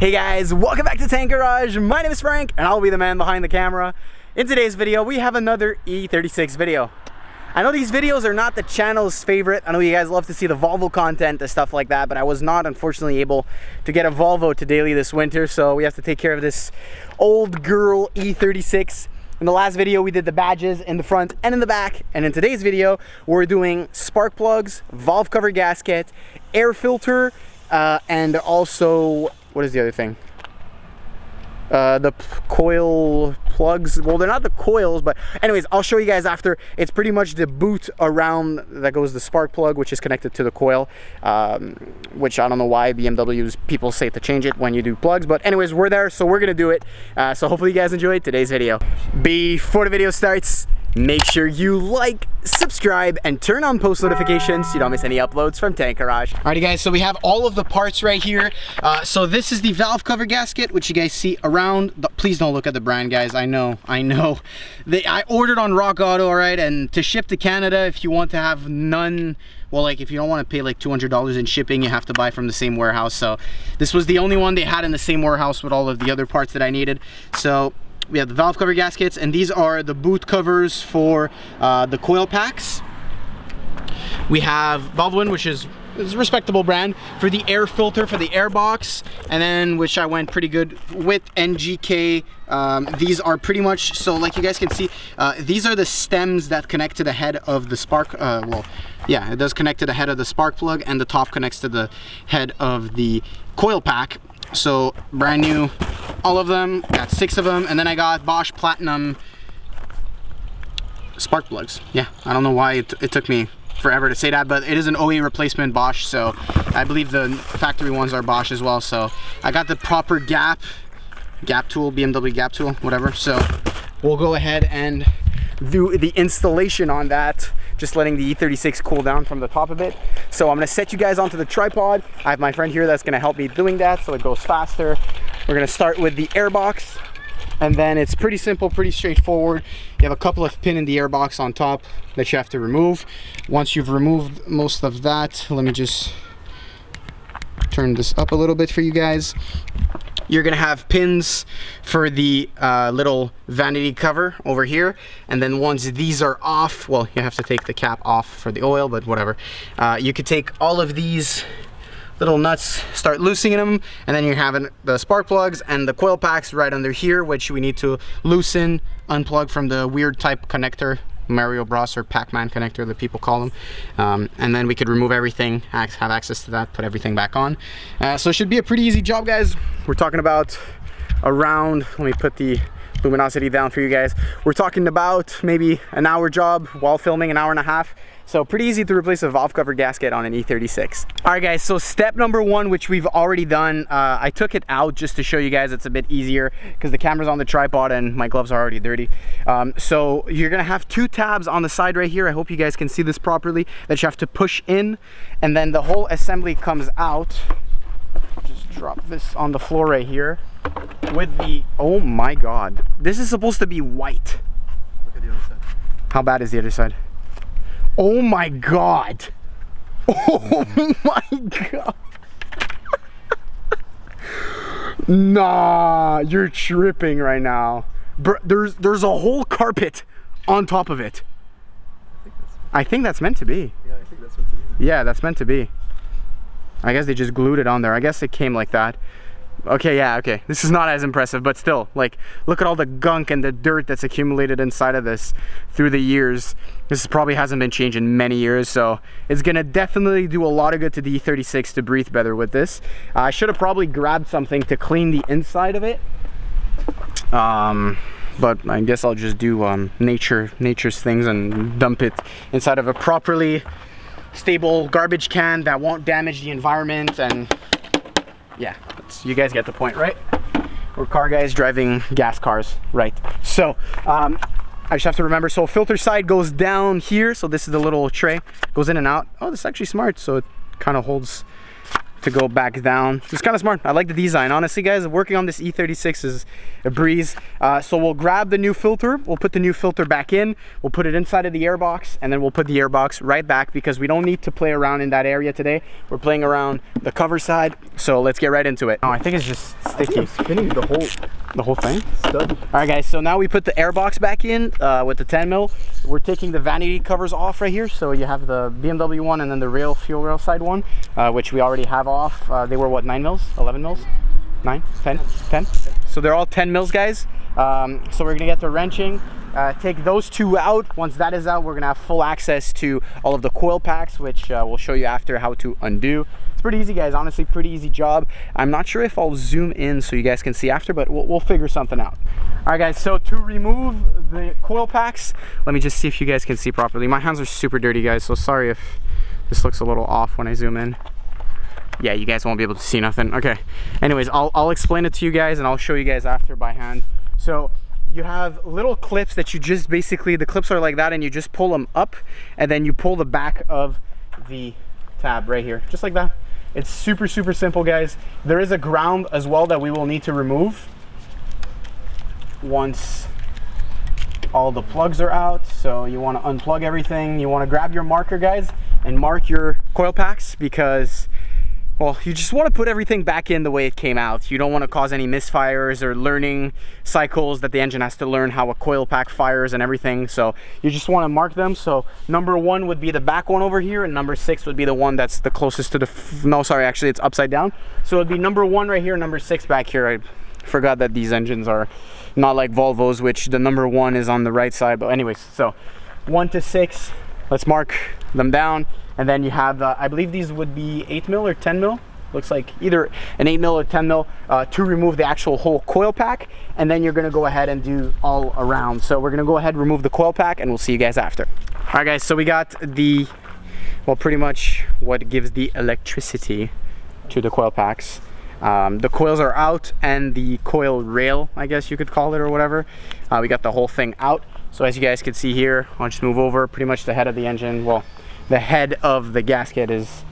Hey guys, welcome back to Tank Garage. My name is Frank and I'll be the man behind the camera. In today's video, we have another E36 video. I know these videos are not the channel's favorite. I know you guys love to see the Volvo content and stuff like that, but I was not unfortunately able to get a Volvo to daily this winter, so we have to take care of this old girl E36. In the last video, we did the badges in the front and in the back, and in today's video, we're doing spark plugs, valve cover gasket, air filter, and also, what is the other thing? The coil plugs. Well, they're not the coils, but anyways, I'll show you guys after. It's pretty much the boot around that goes the spark plug, which is connected to the coil, which I don't know why BMW's people say to change it when you do plugs, but anyways, we're there, so we're gonna do it. So hopefully you guys enjoyed today's video. Before the video starts, make sure you like, subscribe, and turn on post notifications so you don't miss any uploads from Tank Garage. Alrighty guys, so we have all of the parts right here. So this is the valve cover gasket, which you guys see around. Please don't look at the brand, guys. I know. I ordered on Rock Auto, alright, and to ship to Canada, if you want to have none, well, like if you don't want to pay like $200 in shipping, you have to buy from the same warehouse. So this was the only one they had in the same warehouse with all of the other parts that I needed. So we have the valve cover gaskets, and these are the boot covers for the coil packs. We have Baldwin, which is a respectable brand, for the air filter for the air box, and then which I went pretty good with NGK. These are pretty much, so like you guys can see, these are the stems that connect to the head of the spark, well, yeah, it does connect to the head of the spark plug, and the top connects to the head of the coil pack. So brand new, all of them, got 6 of them, and then I got Bosch Platinum spark plugs. Yeah, I don't know why it took me forever to say that, but it is an OE replacement Bosch, so I believe the factory ones are Bosch as well. So I got the proper gap tool, BMW gap tool, whatever. So we'll go ahead and do the installation on that, just letting the E36 cool down from the top of it. So I'm gonna set you guys onto the tripod. I have my friend here that's gonna help me doing that so it goes faster. We're gonna start with the air box, and then it's pretty simple, pretty straightforward. You have a couple of pins in the air box on top that you have to remove. Once you've removed most of that, let me just turn this up a little bit for you guys. You're gonna have pins for the little vanity cover over here, and then once these are off, well, you have to take the cap off for the oil, but whatever. You could take all of these little nuts, start loosening them, and then you're having the spark plugs and the coil packs right under here, which we need to loosen, unplug from the weird type connector, Mario Bros or Pac-Man connector that people call them, and then we could remove everything, have access to that, put everything back on. So it should be a pretty easy job, guys. We're talking about around, let me put the luminosity down for you guys. We're talking about maybe an hour job while filming, an hour and a half. So pretty easy to replace a valve cover gasket on an E36. All right guys, so step number 1, which we've already done, I took it out just to show you guys it's a bit easier because the camera's on the tripod and my gloves are already dirty. So you're gonna have 2 tabs on the side right here. I hope you guys can see this properly, that you have to push in, and then the whole assembly comes out. Just drop this on the floor right here with the, oh my God, this is supposed to be white. Look at the other side. How bad is the other side? Oh my God. Oh my God. Nah, you're tripping right now. There's a whole carpet on top of it. I think that's meant to be. Yeah, I think that's meant to be. Yeah, that's meant to be. I guess they just glued it on there. I guess it came like that. Okay, yeah, okay. This is not as impressive, but still, like, look at all the gunk and the dirt that's accumulated inside of this through the years. This probably hasn't been changed in many years, so it's gonna definitely do a lot of good to the E36 to breathe better with this. I should have probably grabbed something to clean the inside of it. But I guess I'll just do nature's things and dump it inside of a properly stable garbage can that won't damage the environment. And yeah, you guys get the point, right? We're car guys driving gas cars, right? So I just have to remember, so filter side goes down here, so this is the little tray, goes in and out. Oh, this is actually smart, so it kind of holds to go back down. It's kind of smart. I like the design. Honestly, guys, working on this E36 is a breeze. So we'll grab the new filter. We'll put the new filter back in. We'll put it inside of the airbox, and then we'll put the airbox right back because we don't need to play around in that area today. We're playing around the cover side. So let's get right into it. Oh, I think it's just sticky. I'm spinning the whole thing. stud. All right, guys. So now we put the airbox back in with the 10 mil. We're taking the vanity covers off right here. So you have the BMW one and then the fuel rail side one, which we already have off. They were what, 9 mils, 11 mils, 9, 10, 10. So they're all 10 mils, guys. So we're gonna get to wrenching. Take those two out. Once that is out, we're gonna have full access to all of the coil packs, which we'll show you after how to undo. It's pretty easy, guys. Honestly, pretty easy job. I'm not sure if I'll zoom in so you guys can see after, but we'll figure something out. All right, guys, so to remove the coil packs, let me just see if you guys can see properly. My hands are super dirty, guys, so sorry if this looks a little off when I zoom in. Yeah, you guys won't be able to see nothing. Okay, anyways, I'll explain it to you guys and I'll show you guys after by hand. So you have little clips that you just basically, the clips are like that, and you just pull them up and then you pull the back of the tab right here, just like that. It's super, super simple, guys. There is a ground as well that we will need to remove once all the plugs are out. So you want to unplug everything. You want to grab your marker, guys, and mark your coil packs because, well, you just want to put everything back in the way it came out. You don't want to cause any misfires or learning cycles that the engine has to learn how a coil pack fires and everything. So you just want to mark them. So number 1 would be the back one over here, and number 6 would be the one that's the closest to the, no, sorry, actually it's upside down. So it'd be number 1 right here, number 6 back here. I forgot that these engines are not like Volvos, which the number 1 is on the right side. But anyways, so 1 to 6, let's mark them down. And then you have, I believe these would be 8 mil or 10 mil. Looks like either an 8 mil or 10 mil to remove the actual whole coil pack. And then you're gonna go ahead and do all around. So we're gonna go ahead and remove the coil pack and we'll see you guys after. All right, guys, so we got the, well, pretty much what gives the electricity to the coil packs. The coils are out and the coil rail, I guess you could call it, or whatever. We got the whole thing out. So as you guys can see here, I'll just move over, pretty much the head of the engine. Well, the head of the gasket is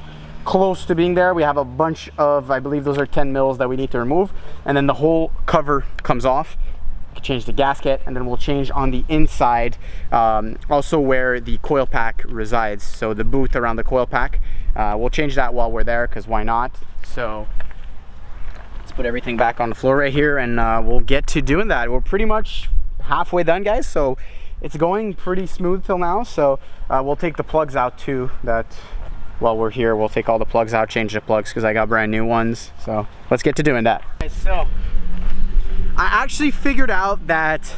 close to being there. We have a bunch of, I believe those are 10 mils that we need to remove. And then the whole cover comes off. We can change the gasket, and then we'll change on the inside also where the coil pack resides. So the boot around the coil pack. We'll change that while we're there, because why not? So let's put everything back on the floor right here, and we'll get to doing that. We're pretty much halfway done, guys. So it's going pretty smooth till now. So we'll take the plugs out too. That while we're here, we'll take all the plugs out, change the plugs because I got brand new ones. So let's get to doing that. So I actually figured out that,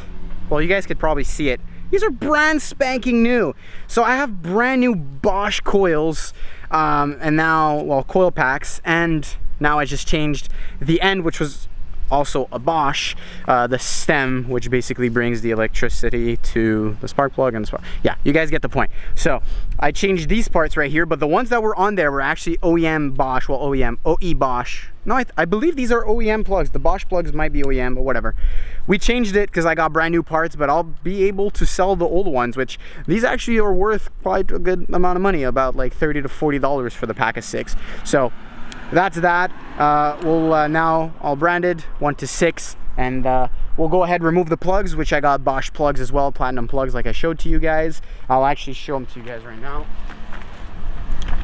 well, you guys could probably see it. These are brand spanking new. So I have brand new Bosch coils and now, well, coil packs, and now I just changed the end, which was also a Bosch, the stem, which basically brings the electricity to the spark plug and the spark. Yeah, you guys get the point. So I changed these parts right here, but the ones that were on there were actually OEM Bosch, well, OEM, OE Bosch. No, I believe these are OEM plugs. The Bosch plugs might be OEM, but whatever. We changed it because I got brand new parts, but I'll be able to sell the old ones, which these actually are worth quite a good amount of money, about like $30 to $40 for the pack of 6. So that's that. We'll now all branded 1 to 6, and we'll go ahead and remove the plugs, which I got Bosch plugs as well, platinum plugs like I showed to you guys. I'll actually show them to you guys right now.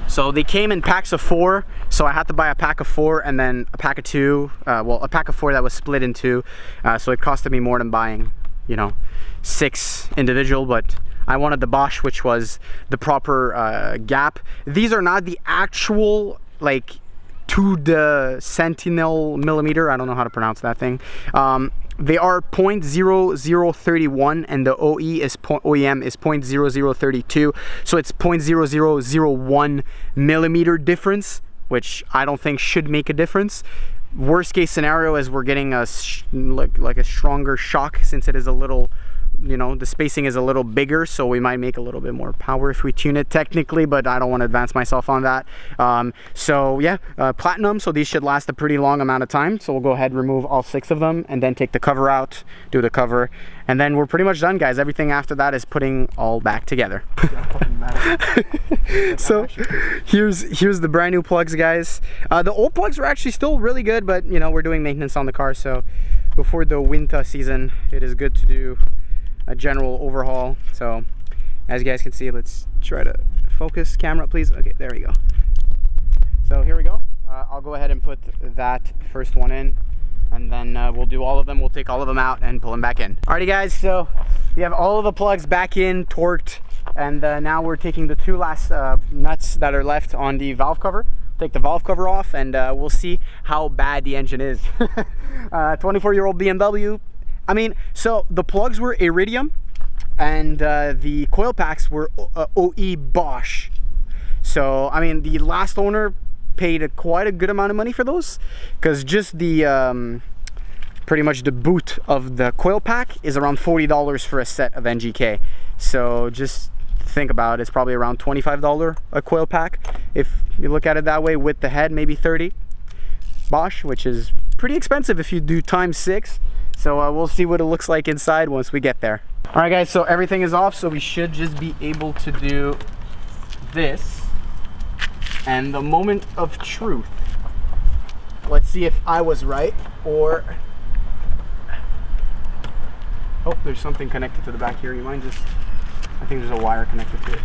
So they came in packs of 4, so I had to buy a pack of 4 and then a pack of 2, well, a pack of 4 that was split in 2, so it costed me more than buying, you know, 6 individual, but I wanted the Bosch, which was the proper gap. These are not the actual, like, to the Sentinel millimeter, I don't know how to pronounce that thing. They are 0.0031 and the OEM is 0.0032, so it's 0.0001 millimeter difference, which I don't think should make a difference. Worst case scenario is we're getting a like a stronger shock, since it is a little you know, the spacing is a little bigger, so we might make a little bit more power if we tune it technically, but I don't want to advance myself on that. So yeah, platinum, so these should last a pretty long amount of time. So we'll go ahead and remove all 6 of them and then take the cover out, do the cover, and then we're pretty much done, guys. Everything after that is putting all back together. So here's the brand new plugs, guys. The old plugs were actually still really good, but you know, we're doing maintenance on the car, so before the winter season it is good to do a general overhaul. So as you guys can see, let's try to focus camera, please. Okay, there we go. So here we go. I'll go ahead and put that first one in, and then we'll do all of them. We'll take all of them out and pull them back in. Alrighty guys, so we have all of the plugs back in, torqued, and now we're taking the 2 last nuts that are left on the valve cover. Take the valve cover off, and we'll see how bad the engine is. 24-year-old BMW. I mean, so the plugs were Iridium, and the coil packs were OE Bosch. So I mean, the last owner paid quite a good amount of money for those, because just the pretty much the boot of the coil pack is around $40 for a set of NGK. So just think about it, it's probably around $25 a coil pack if you look at it that way, with the head maybe 30 Bosch, which is pretty expensive if you do times 6. So we'll see what it looks like inside once we get there. All right guys, so everything is off, so we should just be able to do this. And the moment of truth, let's see if I was right, or oh, there's something connected to the back here. You mind just, I think there's a wire connected to it.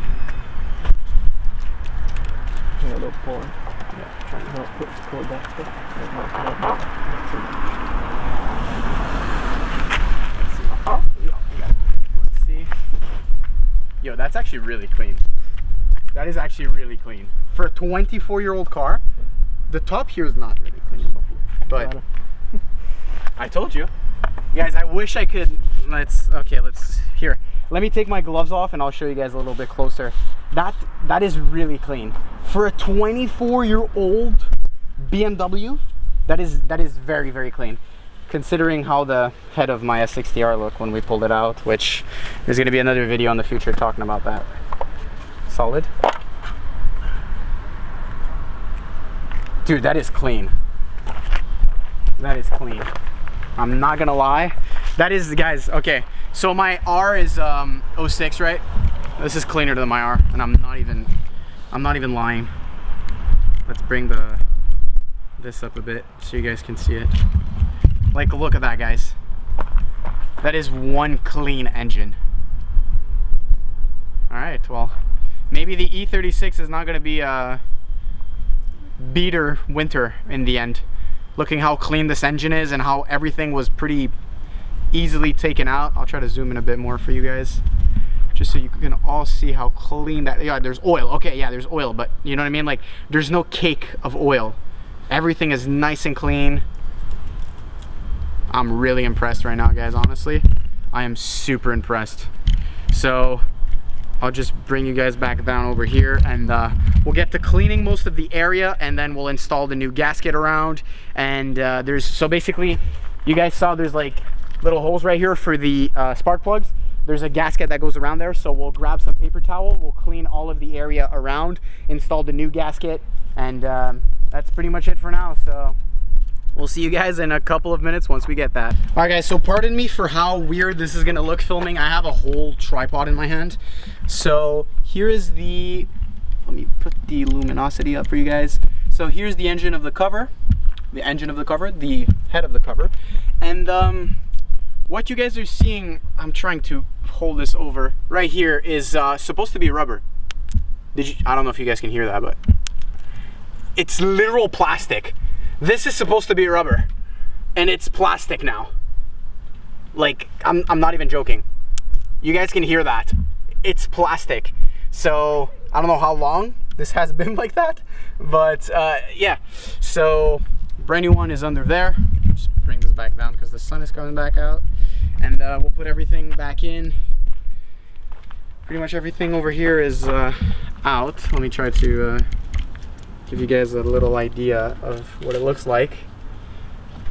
Yeah, a little pull. Yeah, trying to put the cord back. Let's see. Oh, yeah. Let's see. Yo, that's actually really clean. That is actually really clean. For a 24-year-old car, the top here is not really clean. But I told you. Guys, I wish I could, here. Let me take my gloves off and I'll show you guys a little bit closer. That is really clean. For a 24-year-old BMW, that is very, very clean. Considering how the head of my S60R looked when we pulled it out, which there's gonna be another video in the future talking about that. Solid. Dude, that is clean. That is clean. I'm not gonna lie. That is, guys, okay. So my R is 06, right? This is cleaner than my R, and I'm not even lying. Let's bring this up a bit so you guys can see it. Like, look at that, guys. That is one clean engine. All right, well, maybe the E36 is not gonna be a beater winter in the end. Looking how clean this engine is and how everything was pretty easily taken out. I'll try to zoom in a bit more for you guys, just so you can all see how clean that. Yeah, there's oil. Okay, yeah, there's oil, but you know what I mean? Like, there's no cake of oil. Everything is nice and clean. I'm really impressed right now, guys. Honestly, I am super impressed. So I'll just bring you guys back down over here, and we'll get to cleaning most of the area, and then we'll install the new gasket around. And so basically, you guys saw there's like little holes right here for the spark plugs. There's a gasket that goes around there, so we'll grab some paper towel, we'll clean all of the area around, install the new gasket, and that's pretty much it for now. So we'll see you guys in a couple of minutes once we get that. All right, guys, so pardon me for how weird this is gonna look filming. I have a whole tripod in my hand. So here is the, let me put the luminosity up for you guys. So here's the engine of the cover, the head of the cover. And what you guys are seeing, I'm trying to hold this over, right here is supposed to be rubber. I don't know if you guys can hear that, but it's literal plastic. This is supposed to be rubber, and it's plastic now. Like, I'm not even joking. You guys can hear that. It's plastic. So I don't know how long this has been like that, but yeah. So brand new one is under there. Just bring this back down because the sun is coming back out, and we'll put everything back in. Pretty much everything over here is out. Let me try to give you guys a little idea of what it looks like.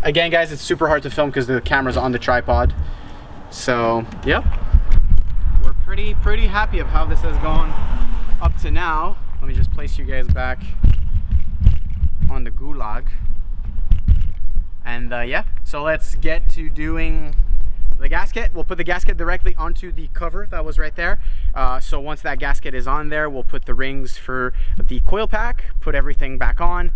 Again, guys, it's super hard to film because the camera's on the tripod. So, yep. pretty happy of how this has gone up to now. Let me just place you guys back on the gulag. And yeah, so let's get to doing the gasket. We'll put the gasket directly onto the cover that was right there. So once that gasket is on there, we'll put the rings for the coil pack, put everything back on.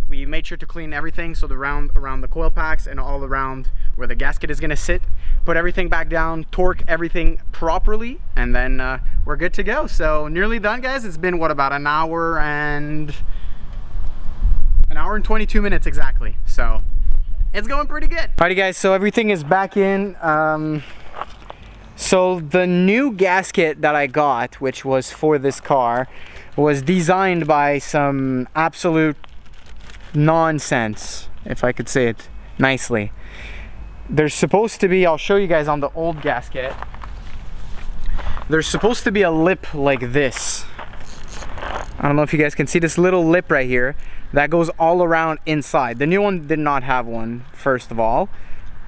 We made sure to clean everything, so the round around the coil packs and all around where the gasket is gonna sit. Put everything back down, torque everything properly, and then we're good to go. So nearly done, guys. It's been what, about an hour and 22 minutes exactly. So it's going pretty good. Alrighty guys, so everything is back in. So the new gasket that I got, which was for this car, was designed by some absolute nonsense, if I could say it nicely. There's supposed to be, I'll show you guys on the old gasket, there's supposed to be a lip like this. I don't know if you guys can see this little lip right here that goes all around inside. The new one did not have one, first of all.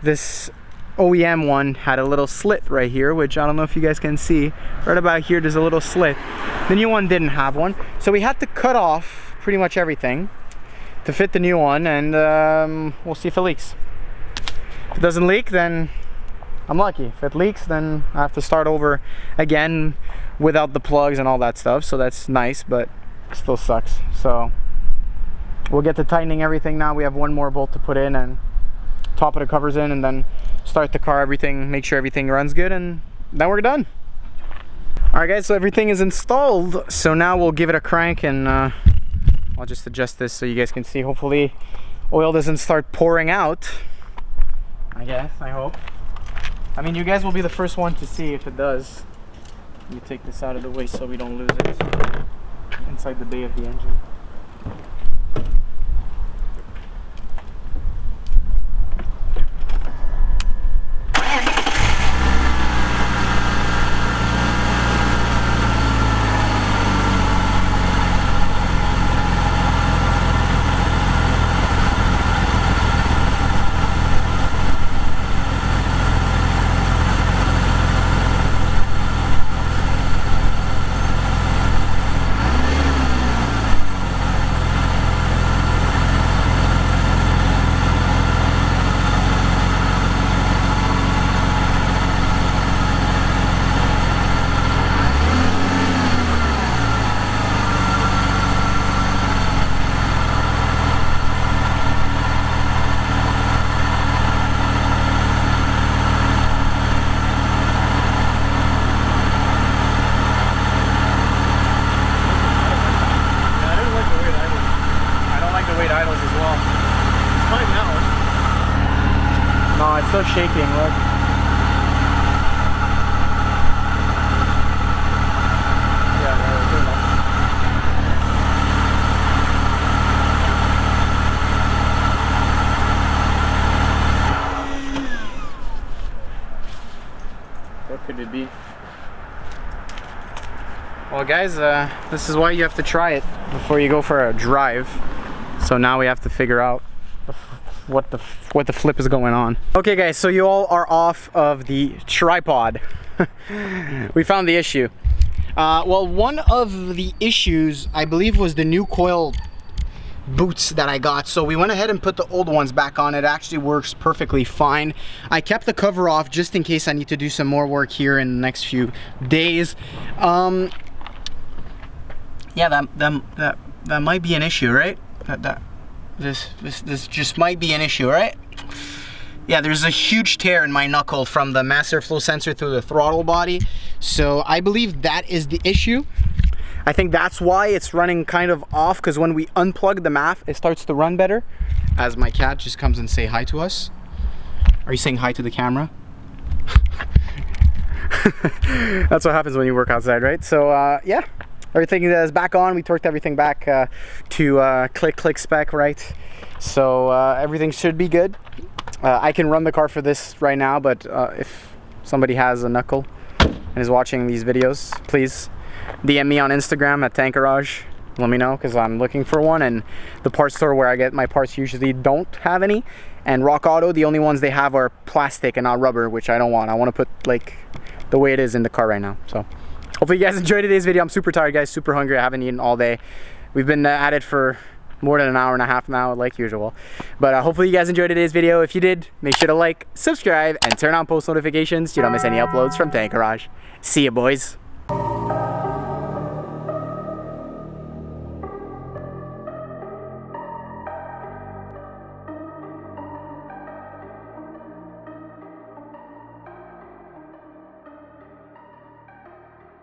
This OEM one had a little slit right here, which I don't know if you guys can see. Right about here, there's a little slit. The new one didn't have one. So we had to cut off pretty much everything to fit the new one, and we'll see if it leaks. If it doesn't leak, then I'm lucky. If it leaks, then I have to start over again without the plugs and all that stuff. So that's nice, but it still sucks. So we'll get to tightening everything now. We have one more bolt to put in and top of the covers in, and then start the car, everything, make sure everything runs good, and then we're done. All right guys, so everything is installed. So now we'll give it a crank, and I'll just adjust this so you guys can see. Hopefully oil doesn't start pouring out. I guess, I hope. I mean, you guys will be the first one to see if it does. Let me take this out of the way so we don't lose it inside the bay of the engine. No, it's still shaking, look. What could it be? Well guys, this is why you have to try it before you go for a drive. So now we have to figure out what the flip is going on. Okay guys, so you all are off of the tripod. We found the issue. Well, one of the issues I believe was the new coil boots that I got. So we went ahead and put the old ones back on. It actually works perfectly fine. I kept the cover off just in case I need to do some more work here in the next few days. Yeah, that might be an issue, right? This just might be an issue, right? Yeah, there's a huge tear in my knuckle from the mass airflow sensor through the throttle body. So I believe that is the issue. I think that's why it's running kind of off, because when we unplug the MAF, it starts to run better. As my cat just comes and say hi to us. Are you saying hi to the camera? That's what happens when you work outside, right? So yeah, everything is back on. We torqued everything back to click spec, right? So everything should be good. I can run the car for this right now, but if somebody has a knuckle and is watching these videos, please DM me on Instagram at Tank Garage. Let me know, because I'm looking for one, and the parts store where I get my parts usually don't have any. And Rock Auto, the only ones they have are plastic and not rubber, which I don't want. I want to put like the way it is in the car right now. So Hopefully you guys enjoyed today's video. I'm super tired, guys, super hungry. I haven't eaten all day. We've been at it for more than an hour and a half now, like usual. But hopefully you guys enjoyed today's video. If you did, make sure to like, subscribe, and turn on post notifications so you don't miss any uploads from Tank Garage. See ya, boys.